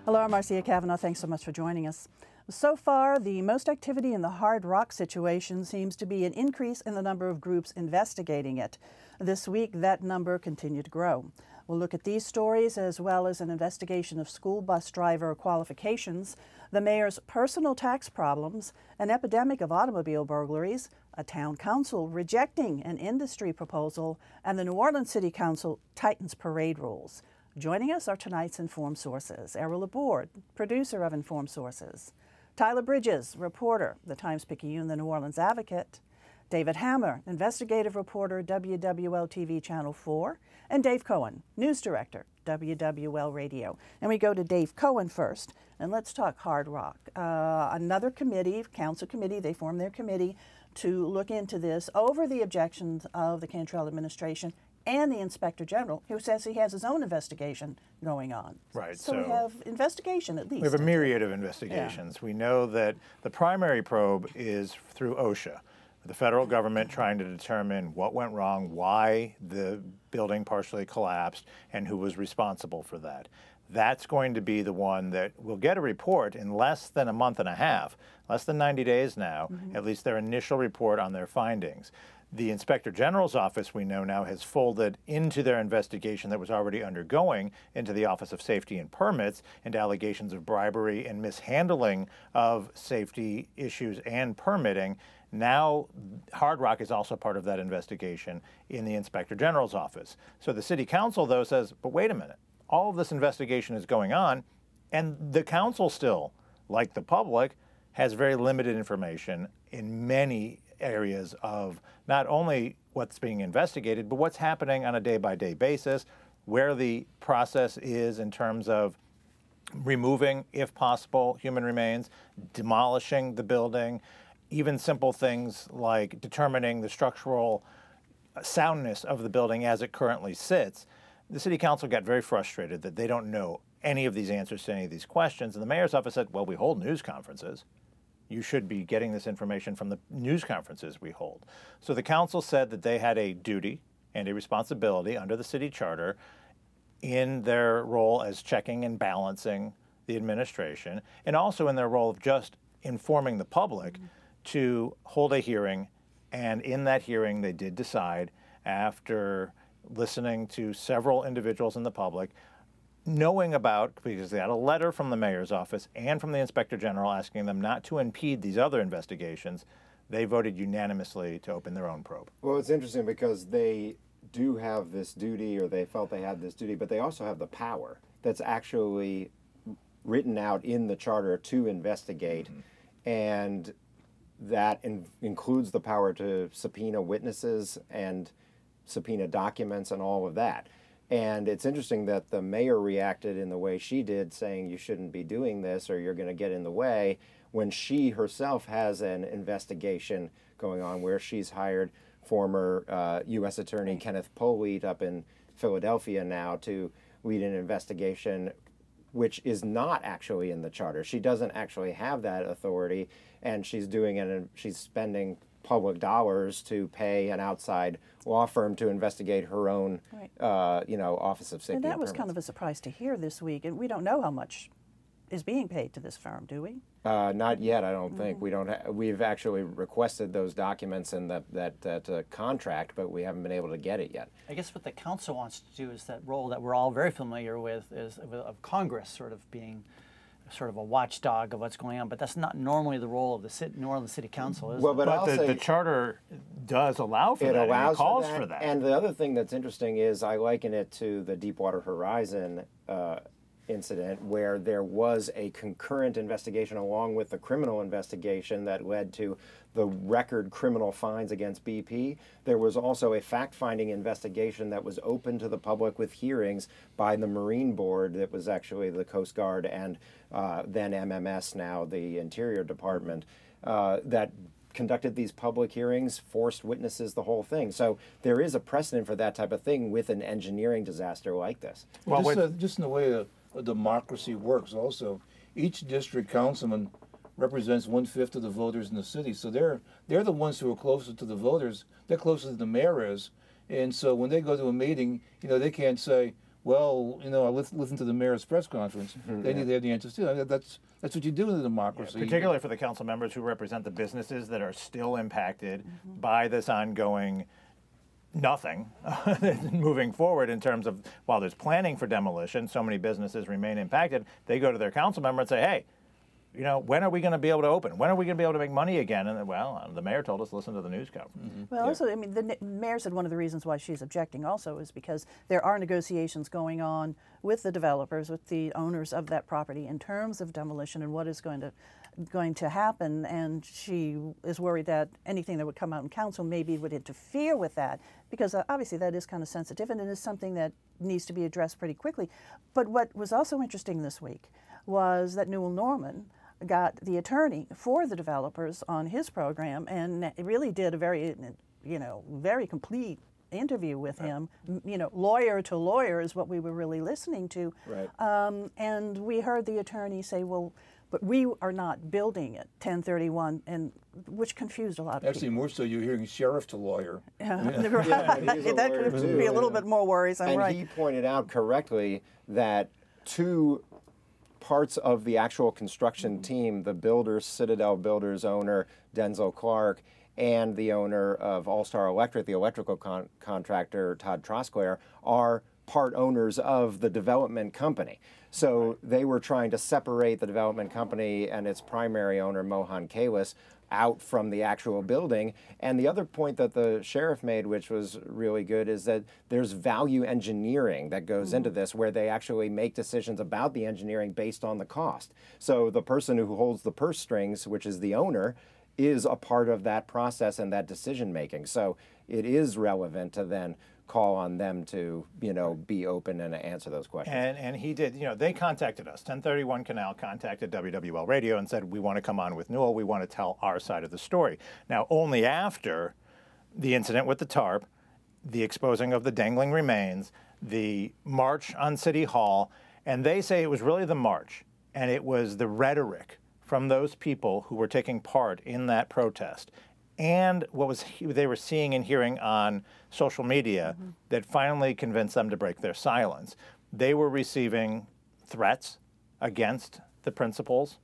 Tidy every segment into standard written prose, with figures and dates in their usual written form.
Hello, I'm Marcia Cavanaugh. Thanks so much for joining us. So far, the most activity in the hard rock situation seems to be an increase in the number of groups investigating it. This week, that number continued to grow. We'll look at these stories as well as an investigation of school bus driver qualifications, the mayor's personal tax problems, an epidemic of automobile burglaries, a town council rejecting an industry proposal, and the New Orleans City Council tightens parade rules. Joining us are tonight's Informed Sources. Errol Laborde, producer of Informed Sources. Tyler Bridges, reporter, the Times-Picayune, the New Orleans Advocate. David Hammer, investigative reporter, WWL-TV Channel 4. And Dave Cohen, news director, WWL Radio. And we go to Dave Cohen first, and let's talk hard rock. Another committee, council committee, they formed their committee to look into this over the objections of the Cantrell administration and the Inspector General, who says he has his own investigation going on. Right. So we have investigation, at least. We have a myriad of investigations. Yeah. We know that the primary probe is through OSHA, the federal government trying to determine what went wrong, why the building partially collapsed, and who was responsible for that. That's going to be the one that will get a report in less than a month and a half, less than 90 days now, at least their initial report on their findings. The Inspector General's office, we know now, has folded into their investigation that was already undergoing into the Office of Safety and Permits into allegations of bribery and mishandling of safety issues and permitting. Now, Hard Rock is also part of that investigation in the Inspector General's office. So the City Council, though, says, but wait a minute, all of this investigation is going on, and the council still, like the public, has very limited information in many areas of not only what's being investigated, but what's happening on a day-by-day basis, where the process is in terms of removing, if possible, human remains, demolishing the building, even simple things like determining the structural soundness of the building as it currently sits. The City Council got very frustrated that they don't know any of these answers to any of these questions, and the mayor's office said, well, we hold news conferences. You should be getting this information from the news conferences we hold. So the council said that they had a duty and a responsibility under the city charter in their role as checking and balancing the administration, and also in their role of just informing the public to hold a hearing. And in that hearing, they did decide, after listening to several individuals in the public, knowing about, because they had a letter from the mayor's office and from the Inspector General asking them not to impede these other investigations, they voted unanimously to open their own probe. Well, it's interesting because they do have this duty, or they felt they had this duty, but they also have the power that's actually written out in the charter to investigate, and that includes the power to subpoena witnesses and subpoena documents and all of that. And it's interesting that the mayor reacted in the way she did, saying you shouldn't be doing this or you're going to get in the way, when she herself has an investigation going on where she's hired former U.S. Attorney Kenneth Polite up in Philadelphia now to lead an investigation which is not actually in the charter. She doesn't actually have that authority, and she's doing it, and she's spending public dollars to pay an outside law firm to investigate her own, Office of Safety and that was Permits. kind of a surprise to hear this week, and we don't know how much is being paid to this firm, do we? Not yet, I don't think. We don't. We've actually requested those documents and that contract, but we haven't been able to get it yet. I guess what the council wants to do is that role that we're all very familiar with, is of Congress sort of being sort of a watchdog of what's going on, but that's not normally the role of the New Orleans City Council, is it? But the charter does allow for that. It calls for that. And the other thing that's interesting is I liken it to the Deepwater Horizon incident, where there was a concurrent investigation along with the criminal investigation that led to the record criminal fines against BP. There was also a fact-finding investigation that was open to the public with hearings by the Marine Board, that was actually the Coast Guard and then MMS, now the Interior Department, that conducted these public hearings, forced witnesses, the whole thing. So there is a precedent for that type of thing with an engineering disaster like this. Well, just in the way a democracy works also, each district councilman represents 1/5 of the voters in the city. So they're the ones who are closest to the voters. They're closer than the mayor is. And so when they go to a meeting, they can't say, well, you know, I listen to the mayor's press conference. They need to have the answers too. I mean, that's what you do in a democracy. Yeah, particularly for the council members who represent the businesses that are still impacted by this ongoing nothing moving forward in terms of, while there's planning for demolition, so many businesses remain impacted. They go to their council member and say, hey, you know, when are we going to be able to open? When are we going to be able to make money again? And well, the mayor told us, listen to the news conference. Well, also, I mean, the mayor said one of the reasons why she's objecting also is because there are negotiations going on with the developers, with the owners of that property in terms of demolition and what is going to happen, and she is worried that anything that would come out in council maybe would interfere with that, because obviously that is kind of sensitive and it is something that needs to be addressed pretty quickly. But what was also interesting this week was that Newell Norman got the attorney for the developers on his program and really did a very, very complete interview with him. Lawyer to lawyer is what we were really listening to. Right. And we heard the attorney say, well, but we are not building it 1031, and which confused a lot of Actually, people. more so you're hearing sheriff to lawyer. That could be a little bit more worrisome, and right? he pointed out correctly that two parts of the actual construction team, the builders, Citadel Builders owner, Denzel Clark, and the owner of All-Star Electric, the electrical contractor, Todd Trosclair, are part owners of the development company. So they were trying to separate the development company and its primary owner, Mohan Kalis, out from the actual building. And the other point that the sheriff made, which was really good, is that there's value engineering that goes into this, where they actually make decisions about the engineering based on the cost. So the person who holds the purse strings, which is the owner, is a part of that process and that decision making. So it is relevant to then call on them to, be open and answer those questions. And he did, they contacted us. 1031 Canal contacted WWL Radio and said, we want to come on with Newell. We want to tell our side of the story. Now, only after the incident with the tarp, the exposing of the dangling remains, the march on City Hall, and they say it was really the march, and it was the rhetoric from those people who were taking part in that protest and what they were seeing and hearing on social media that finally convinced them to break their silence. They were receiving threats against the principals,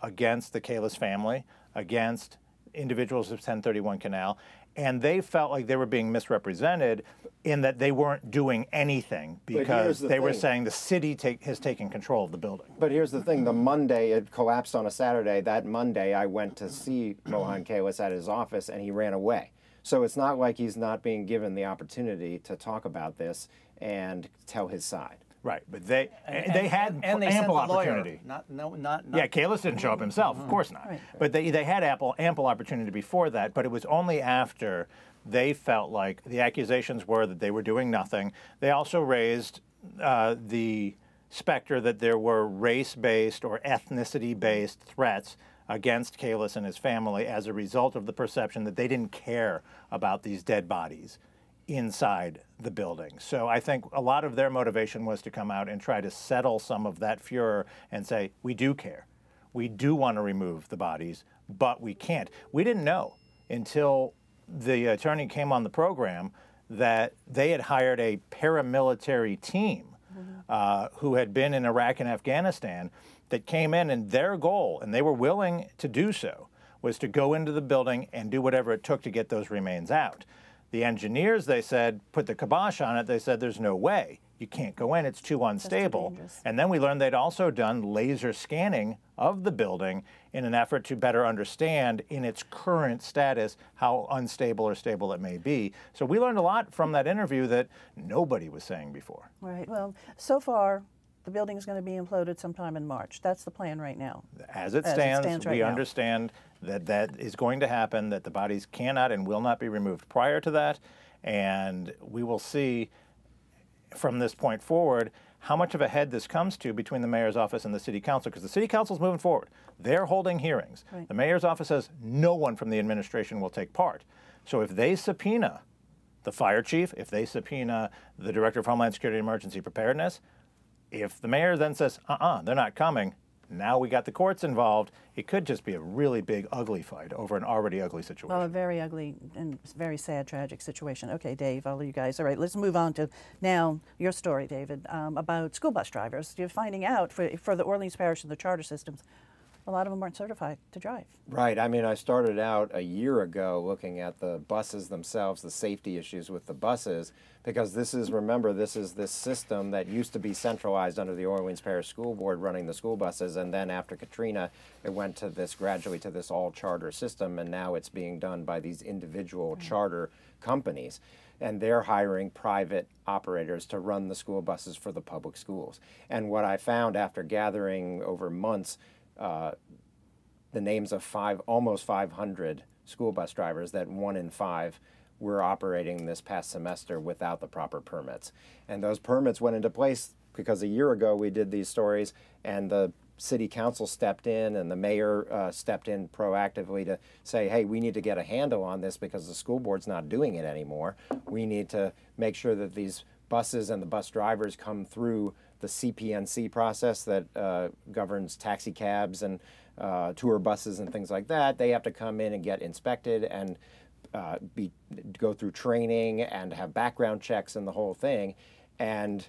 against the Kalis family, against individuals of 1031 Canal, and they felt like they were being misrepresented in that they weren't doing anything because they were saying the city has taken control of the building. But here's the thing, the Monday, it collapsed on a Saturday. That Monday I went to see Mohan Kalis at his office and he ran away. So it's not like he's not being given the opportunity to talk about this and tell his side. Right, but they had ample opportunity. Yeah, Kalis didn't show up himself, of course not. Right. But they had ample opportunity before that, but it was only after they felt like the accusations were that they were doing nothing. They also raised the specter that there were race-based or ethnicity-based threats against Kalis and his family as a result of the perception that they didn't care about these dead bodies inside the building. So I think a lot of their motivation was to come out and try to settle some of that furor and say, we do care. We do want to remove the bodies, but we can't. We didn't know until the attorney came on the program that they had hired a paramilitary team who had been in Iraq and Afghanistan that came in, and their goal, and they were willing to do so, was to go into the building and do whatever it took to get those remains out. The engineers, they said, put the kibosh on it. They said, there's no way. You can't go in. It's too unstable. And then we learned they'd also done laser scanning of the building in an effort to better understand in its current status how unstable or stable it may be. So we learned a lot from that interview that nobody was saying before. Right. Well, so far, the building is going to be imploded sometime in March. That's the plan right now. As it stands right now. Understand that that is going to happen, that the bodies cannot and will not be removed prior to that. And we will see from this point forward how much of a head this comes to between the mayor's office and the city council, because the city council is moving forward. They're holding hearings. Right. The mayor's office says no one from the administration will take part. So if they subpoena the fire chief, if they subpoena the director of Homeland Security and Emergency Preparedness, if the mayor then says, they're not coming, Now we got the courts involved. It could just be a really big, ugly fight over an already ugly situation. Well, a very ugly and very sad, tragic situation. Okay, Dave, all of you guys. All right, let's move on to now your story, David, about school bus drivers. You're finding out for the Orleans Parish and the charter systems, a lot of them weren't certified to drive. Right. I mean, I started out a year ago looking at the buses themselves, the safety issues with the buses, because this is this system that used to be centralized under the Orleans Parish School Board running the school buses, and then after Katrina, it went to this gradually to this all-charter system, and now it's being done by these individual charter companies. And they're hiring private operators to run the school buses for the public schools. And what I found after gathering over months the names of almost 500 school bus drivers, that 1 in 5 were operating this past semester without the proper permits. And those permits went into place because a year ago we did these stories, and the city council stepped in and the mayor stepped in proactively to say, hey, we need to get a handle on this because the school board's not doing it anymore. We need to make sure that these buses and the bus drivers come through the CPNC process that governs taxi cabs and tour buses and things like that. They have to come in and get inspected and go through training and have background checks and the whole thing. And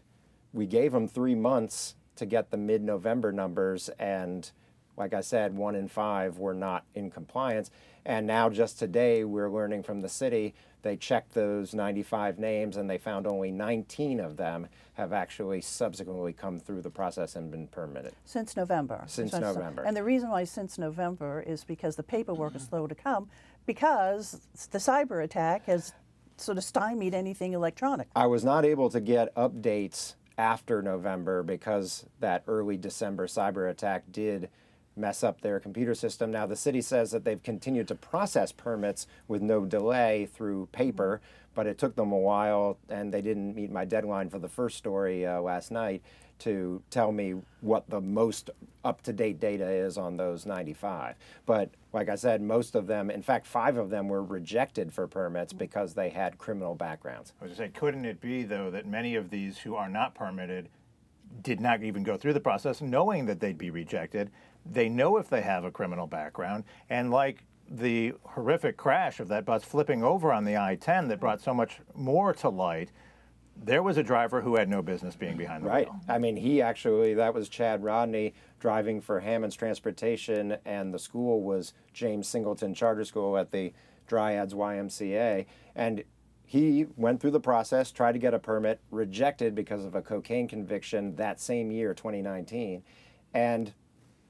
we gave them 3 months to get the mid-November numbers, and like I said, 1 in 5 were not in compliance. And now just today we're learning from the city, they checked those 95 names and they found only 19 of them have actually subsequently come through the process and been permitted. Since November. Since November. And the reason why since November is because the paperwork is slow to come, because the cyber attack has sort of stymied anything electronic. I was not able to get updates after November because that early December cyber attack did mess up their computer system. Now the city says that they've continued to process permits with no delay through paper, but it took them a while, and they didn't meet my deadline for the first story last night to tell me what the most up-to-date data is on those 95. But like I said, most of them, in fact 5 of them, were rejected for permits because they had criminal backgrounds. I was going to say, couldn't it be, though, that many of these who are not permitted did not even go through the process knowing that they'd be rejected? They know if they have a criminal background, and like the horrific crash of that bus flipping over on the I-10 that brought so much more to light, there was a driver who had no business being behind the Right. wheel. I mean, that was Chad Rodney driving for Hammond's Transportation, and the school was James Singleton Charter School at the Dryads YMCA. And he went through the process, tried to get a permit, rejected because of a cocaine conviction that same year, 2019. And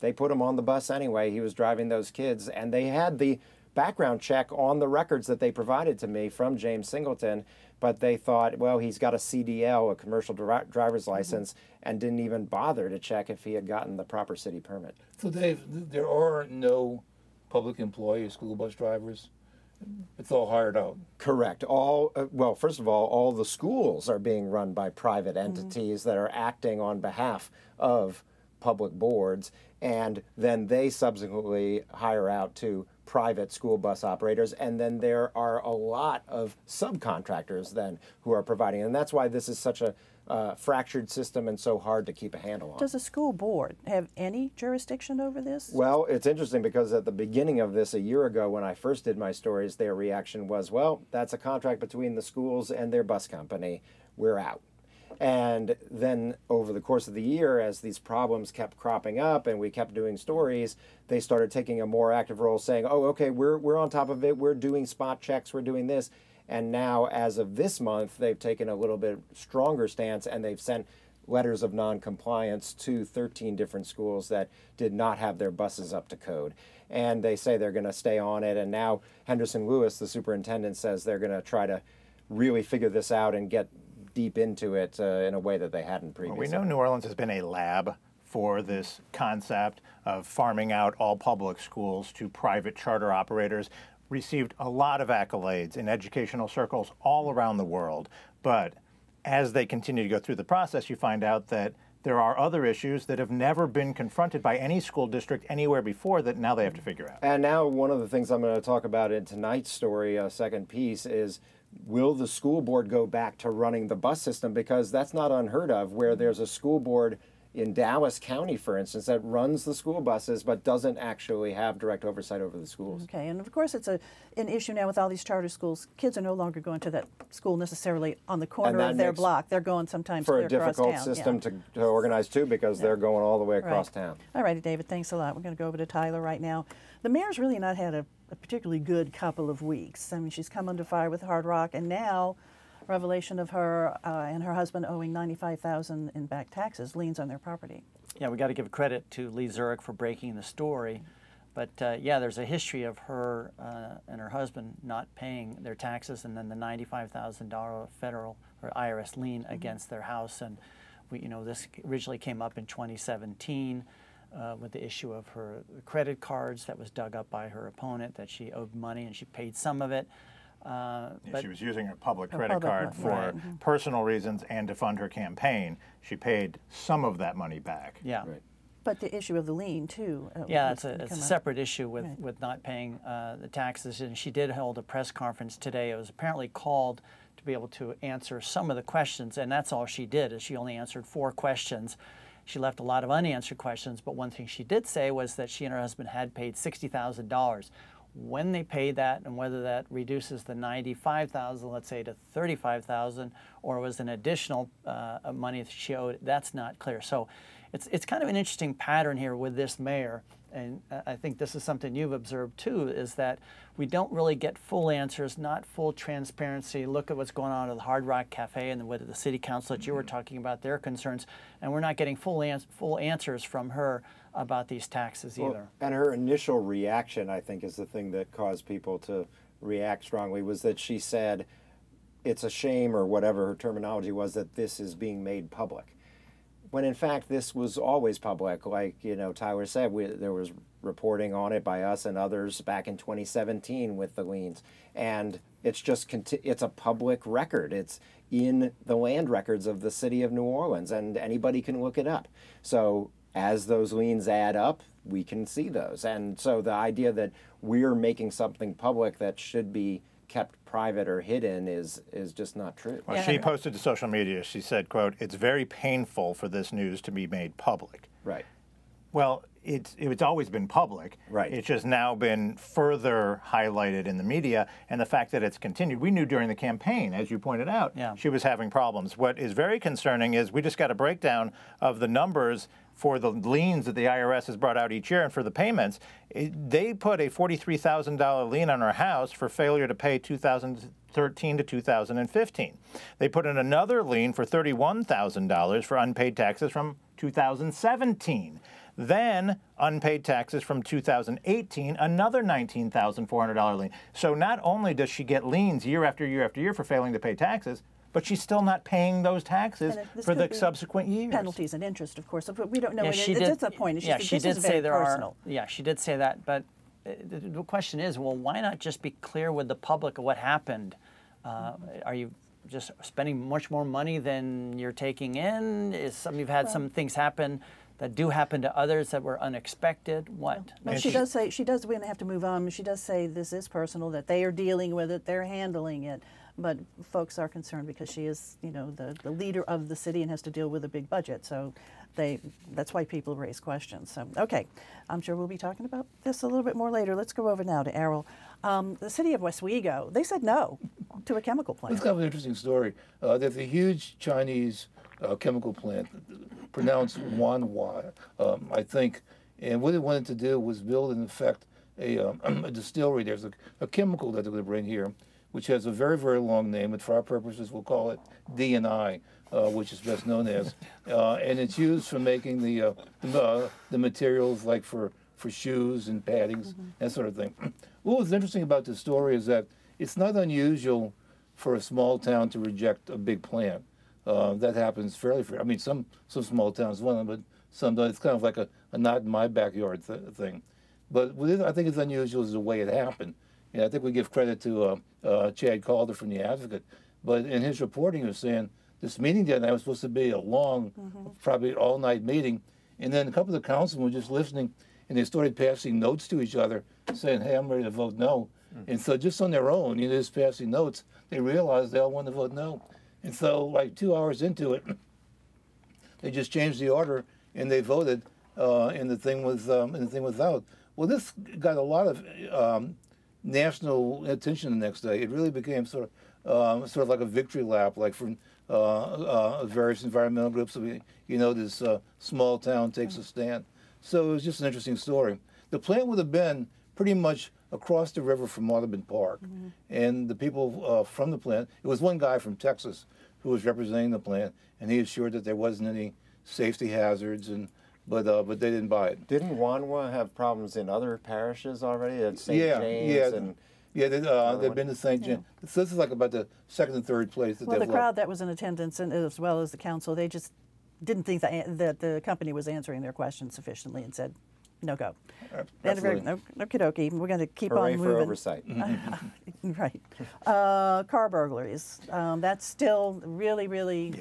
they put him on the bus anyway. He was driving those kids, and they had the background check on the records that they provided to me from James Singleton, but they thought, well, he's got a CDL, a commercial driver's license, and didn't even bother to check if he had gotten the proper city permit. So Dave, there are no public employees, school bus drivers? It's all hired out. Correct. Well, first of all the schools are being run by private entities that are acting on behalf of public boards, and then they subsequently hire out to private school bus operators, and then there are a lot of subcontractors then who are providing, and that's why this is such a fractured system and so hard to keep a handle on. Does the school board have any jurisdiction over this? Well, it's interesting because at the beginning of this a year ago when I first did my stories, their reaction was, well, that's a contract between the schools and their bus company. We're out. And then over the course of the year, as these problems kept cropping up and we kept doing stories, they started taking a more active role, saying, oh, okay, we're on top of it. We're doing spot checks. We're doing this. And now, as of this month, they've taken a little bit stronger stance, and they've sent letters of non-compliance to 13 different schools that did not have their buses up to code. And they say they're going to stay on it. And now Henderson Lewis, the superintendent, says they're going to try to really figure this out and get deep into it in a way that they hadn't previously. Well, we know New Orleans has been a lab for this concept of farming out all public schools to private charter operators. Received a lot of accolades in educational circles all around the world. But as they continue to go through the process, you find out that there are other issues that have never been confronted by any school district anywhere before that now they have to figure out. And now one of the things I'm going to talk about in tonight's story, second piece, is will the school board go back to running the bus system? Because that's not unheard of, where there's a school board in Dallas County, for instance, that runs the school buses but doesn't actually have direct oversight over the schools. Okay, and of course it's an issue now with all these charter schools. Kids are no longer going to that school necessarily on the corner of their block. They're going sometimes for clear a difficult across town. system to organize too, because they're going all the way across Right. town. All righty, David, thanks a lot. We're going to go over to Tyler right now. The mayor's really not had a particularly good couple of weeks. I mean, she's come under fire with Hard Rock, and now revelation of her and her husband owing $95,000 in back taxes, liens on their property. Yeah, we got to give credit to Lee Zurich for breaking the story. But yeah, there's a history of her and her husband not paying their taxes, and then the $95,000 federal or IRS lien against their house. And this originally came up in 2017 with the issue of her credit cards that was dug up by her opponent, that she owed money and she paid some of it. But she was using her public credit card for right. personal reasons and to fund her campaign. She paid some of that money back. Yeah. Right. But the issue of the lien, too. Yeah, it's a separate issue with not paying the taxes. And she did hold a press conference today. It was apparently called to be able to answer some of the questions, and that's all she did, is she only answered 4 questions. She left a lot of unanswered questions, but one thing she did say was that she and her husband had paid $60,000. When they paid that, and whether that reduces the $95,000, let's say, to $35,000, or was an additional money that she owed, that's not clear. So it's kind of an interesting pattern here with this mayor, and I think this is something you've observed too, is that we don't really get full answers, not full transparency. Look at what's going on at the Hard Rock Cafe and with the city council that you were talking about, their concerns, and we're not getting full answers from her about these taxes either. And her initial reaction, I think, is the thing that caused people to react strongly, was that she said it's a shame, or whatever her terminology was, that this is being made public. When in fact this was always public. Like Tyler said, there was reporting on it by us and others back in 2017 with the liens, and it's a public record. It's in the land records of the city of New Orleans, and anybody can look it up. So as those liens add up, we can see those. And so the idea that we're making something public that should be kept private or hidden is just not true. Well, she posted to social media, she said, quote, "It's very painful for this news to be made public." Right. Well, it's always been public. Right. It's just now been further highlighted in the media, and the fact that it's continued. We knew during the campaign, as you pointed out, she was having problems. What is very concerning is we just got a breakdown of the numbers for the liens that the IRS has brought out each year, and for the payments. They put a $43,000 lien on our house for failure to pay 2013 to 2015. They put in another lien for $31,000 for unpaid taxes from 2017. Then unpaid taxes from 2018, another $19,400 lien. So not only does she get liens year after year after year for failing to pay taxes, but she's still not paying those taxes for the subsequent years. Penalties and interest, of course. But we don't know. Yeah, it's a point. She did say there personal. Yeah, she did say that. But the question is, well, why not just be clear with the public of what happened? Are you just spending much more money than you're taking in? You've had some things happen that do happen to others that were unexpected? What? But she does say, we're going to have to move on. She does say this is personal, that they are dealing with it, they're handling it. But folks are concerned because she is, the leader of the city and has to deal with a big budget. So that's why people raise questions. So, okay, I'm sure we'll be talking about this a little bit more later. Let's go over now to Errol. The city of Oswego, they said no to a chemical plant. It's kind of an interesting story. There's a huge Chinese chemical plant, pronounced Wanhua, I think. And what they wanted to do was build, in effect, a distillery. There's a chemical that they're going to bring here, which has a very, very long name, and for our purposes, we'll call it D&I, which is best known as. And it's used for making the materials like for shoes and paddings, that sort of thing. What was interesting about this story is that it's not unusual for a small town to reject a big plant. That happens fairly frequently. I mean, some small towns want them, but some don't. It's kind of like a not in my backyard thing. But what I think is unusual is the way it happened. I think we give credit to Chad Calder from The Advocate, but in his reporting he was saying this meeting that night was supposed to be a long, probably all-night meeting, and then a couple of the councilmen were just listening, and they started passing notes to each other, saying, "Hey, I'm ready to vote no." And so just on their own, just passing notes, they realized they all wanted to vote no. And so like 2 hours into it, they just changed the order, and they voted, and the thing was out. Well, this got a lot of national attention the next day. It really became sort of like a victory lap, like from various environmental groups. This small town takes a stand. So it was just an interesting story. The plant would have been pretty much across the river from Audubon Park, and the people from the plant. It was one guy from Texas who was representing the plant, and he assured that there wasn't any safety hazards, but they didn't buy it. Didn't Wanwa have problems in other parishes already at St. James? They've been to St. James. So this is like about the second and third place that well, they've the crowd that was in attendance, and as well as the council, they just didn't think that the company was answering their questions sufficiently and said, no go. Absolutely. Okie dokie. We're going to keep Hooray on for moving. oversight. Right. Car burglaries. That's still really, really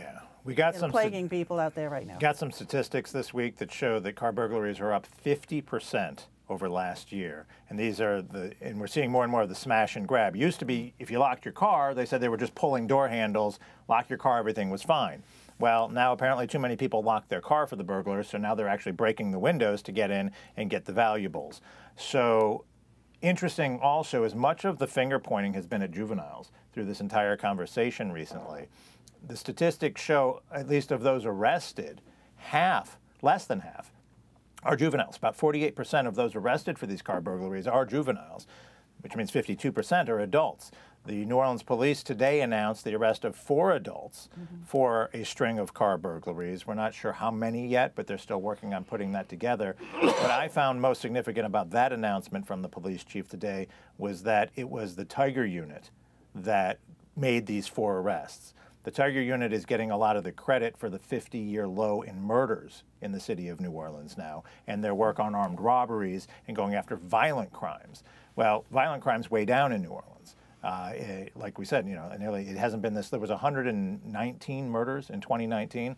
we got some plaguing people out there right now. Got some statistics this week that show that car burglaries are up 50% over last year. And these are and we're seeing more and more of the smash and grab. Used to be, if you locked your car, they said they were just pulling door handles, lock your car, everything was fine. Well, now apparently too many people lock their car for the burglars, so now they're actually breaking the windows to get in and get the valuables. So interesting also is much of the finger pointing has been at juveniles through this entire conversation recently. The statistics show, at least of those arrested, less than half, are juveniles. About 48% of those arrested for these car burglaries are juveniles, which means 52% are adults. The New Orleans police today announced the arrest of 4 adults for a string of car burglaries. We're not sure how many yet, but they're still working on putting that together. What I found most significant about that announcement from the police chief today was that it was the Tiger Unit that made these 4 arrests. The Tiger Unit is getting a lot of the credit for the 50-year low in murders in the city of New Orleans now, and their work on armed robberies and going after violent crimes. Well, violent crimes way down in New Orleans. Like we said, it hasn't been this. There was 119 murders in 2019,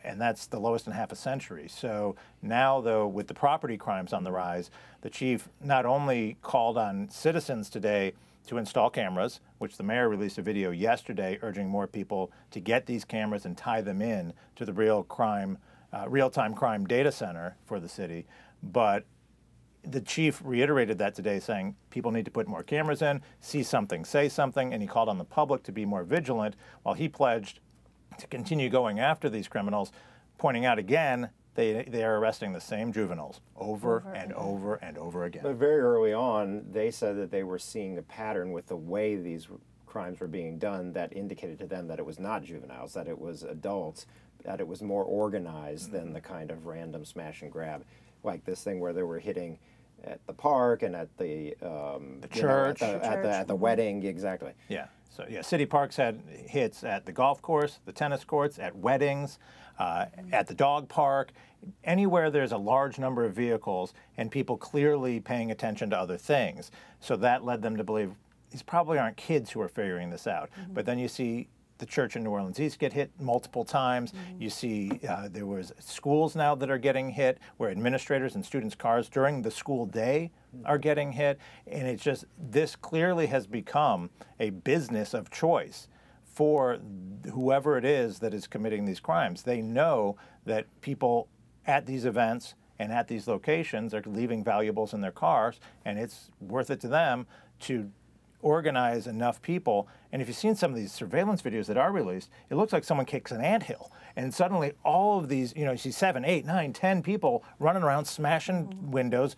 and that's the lowest in half a century. So now, though, with the property crimes on the rise, the chief not only called on citizens today to install cameras, which the mayor released a video yesterday urging more people to get these cameras and tie them in to the real-time crime data center for the city, but the chief reiterated that today, saying people need to put more cameras in, see something, say something, and he called on the public to be more vigilant while he pledged to continue going after these criminals, pointing out again they are arresting the same juveniles over and over and over again. But very early on, they said that they were seeing a pattern with the way these crimes were being done that indicated to them that it was not juveniles, that it was adults, that it was more organized than the kind of random smash and grab, like this thing where they were hitting at the park and at the church, at the wedding, exactly. Yeah. So City Parks had hits at the golf course, the tennis courts, at weddings, at the dog park, anywhere there's a large number of vehicles and people clearly paying attention to other things. So that led them to believe these probably aren't kids who are figuring this out. But then you see the church in New Orleans East get hit multiple times. You see there was schools now that are getting hit where administrators and students' cars during the school day are getting hit. And it's just, this clearly has become a business of choice for whoever it is that is committing these crimes. They know that people at these events and at these locations are leaving valuables in their cars, and it's worth it to them to organize enough people. And if you've seen some of these surveillance videos that are released, it looks like someone kicks an anthill. And suddenly all of these, you see 7, 8, 9, 10 people running around smashing windows,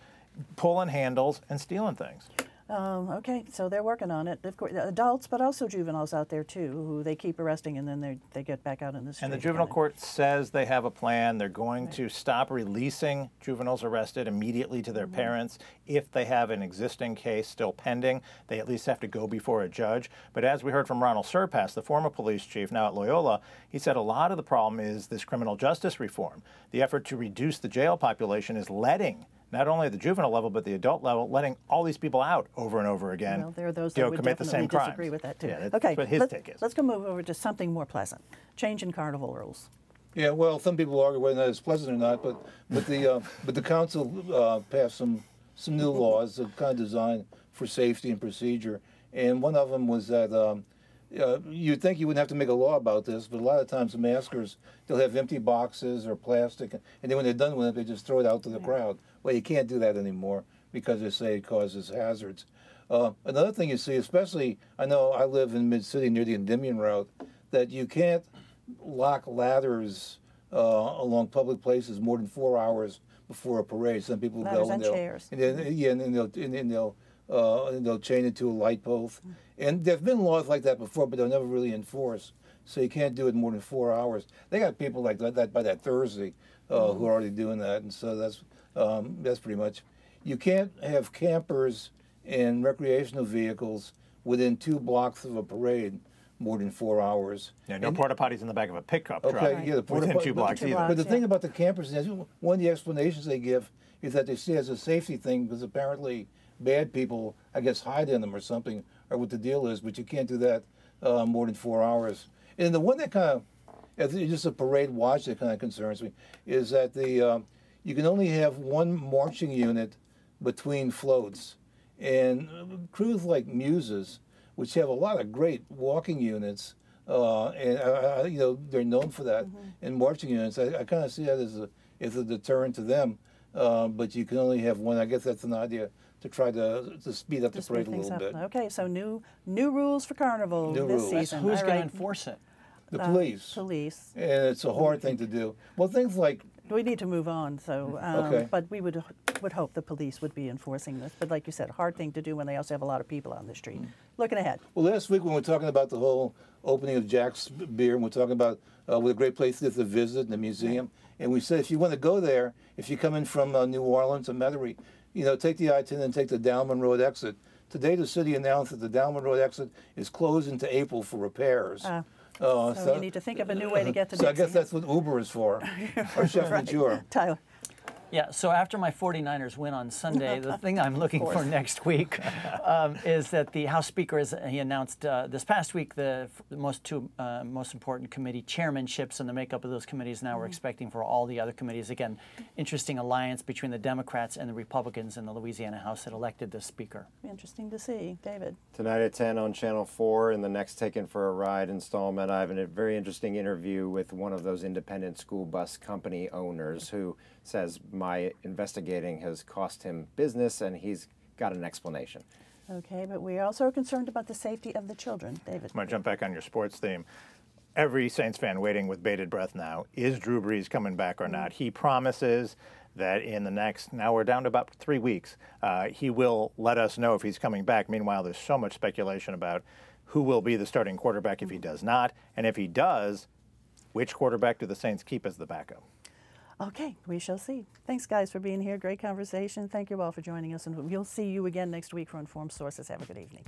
pulling handles, and stealing things. Okay, so they're working on it. Of course, adults, but also juveniles out there too, who they keep arresting and then they get back out in the street. And the juvenile court says they have a plan. They're going to stop releasing juveniles arrested immediately to their parents. If they have an existing case still pending, they at least have to go before a judge. But as we heard from Ronald Surpass, the former police chief now at Loyola, he said a lot of the problem is this criminal justice reform. The effort to reduce the jail population is letting not only at the juvenile level, but the adult level, letting all these people out over and over again. Well, there are those that would commit the same definitely disagree with that too. Yeah, that's okay, what his take is. Let's go move over to something more pleasant. Change in carnival rules. Yeah, well, some people argue whether that is pleasant or not, but the council passed some new laws that kind of designed for safety and procedure, and one of them was that you'd think you wouldn't have to make a law about this, but a lot of times the maskers, they'll have empty boxes or plastic, and then when they're done with it, they just throw it out to the crowd. Well, you can't do that anymore because they say it causes hazards. Another thing you see, especially, I know I live in Mid-City near the Endymion route, that you can't lock ladders along public places more than 4 hours before a parade. Some people Ladders go and chairs. and then they'll chain it to a light post. And there've been laws like that before, but they're never really enforced. So you can't do it more than 4 hours. They got people like that by that Thursday who are already doing that, and so that's pretty much. You can't have campers and recreational vehicles within 2 blocks of a parade more than 4 hours. Yeah, no porta potties in the back of a pickup truck. Okay, yeah, the porta within 2 blocks either. But the thing about the campers is one of the explanations they give is that they see it as a safety thing because apparently bad people, I guess, hide in them or something, or what the deal is. But you can't do that more than 4 hours. And the one that kind of, it's just a parade watch that kind of concerns me, is that you can only have 1 marching unit between floats. And crews like Muses, which have a lot of great walking units, and you know, they're known for that, and marching units, I kind of see that as a deterrent to them. But you can only have 1. I guess that's an idea to try to speed up the parade a little bit. Okay, so new rules for Carnival this season. Who's All going right. to enforce it? The police. Police. And it's a hard thing to do. Well, things like, We need to move on, so Okay. but we would hope the police would be enforcing this. But like you said, hard thing to do when they also have a lot of people on the street. Looking ahead. well, last week when we were talking about the whole opening of Jack's Beer, and we're talking about what a great place it is to visit, and the museum, and we said if you want to go there, if you come in from New Orleans or Metairie, you know, take the I-10 and take the Dalman Road exit. Today, the city announced that the Dalman Road exit is closed into April for repairs. So you need to think of a new way to get to So I Dixie. guess that's what Uber is for, or Chef Mature. Tyler. Yeah, so after my 49ers win on Sunday, the thing I'm looking for next week is that the House Speaker, he announced this past week, the most important committee chairmanships and the makeup of those committees. Now we're expecting for all the other committees. Again, interesting alliance between the Democrats and the Republicans in the Louisiana House that elected this Speaker. Interesting to see. David. Tonight at 10 on Channel 4 in the next Taken for a Ride installment, I have a very interesting interview with one of those independent school bus company owners who says my investigating has cost him business and he's got an explanation. Okay, but we also are concerned about the safety of the children. David. I'm going to jump back on your sports theme. Every Saints fan waiting with bated breath now. Is Drew Brees coming back or not? He promises that in the next, now we're down to about 3 weeks, he will let us know if he's coming back. Meanwhile, there's so much speculation about who will be the starting quarterback if he does not. And if he does, which quarterback do the Saints keep as the backup? Okay, we shall see. Thanks, guys, for being here. Great conversation. Thank you all for joining us, and we'll see you again next week for Informed Sources. Have a good evening.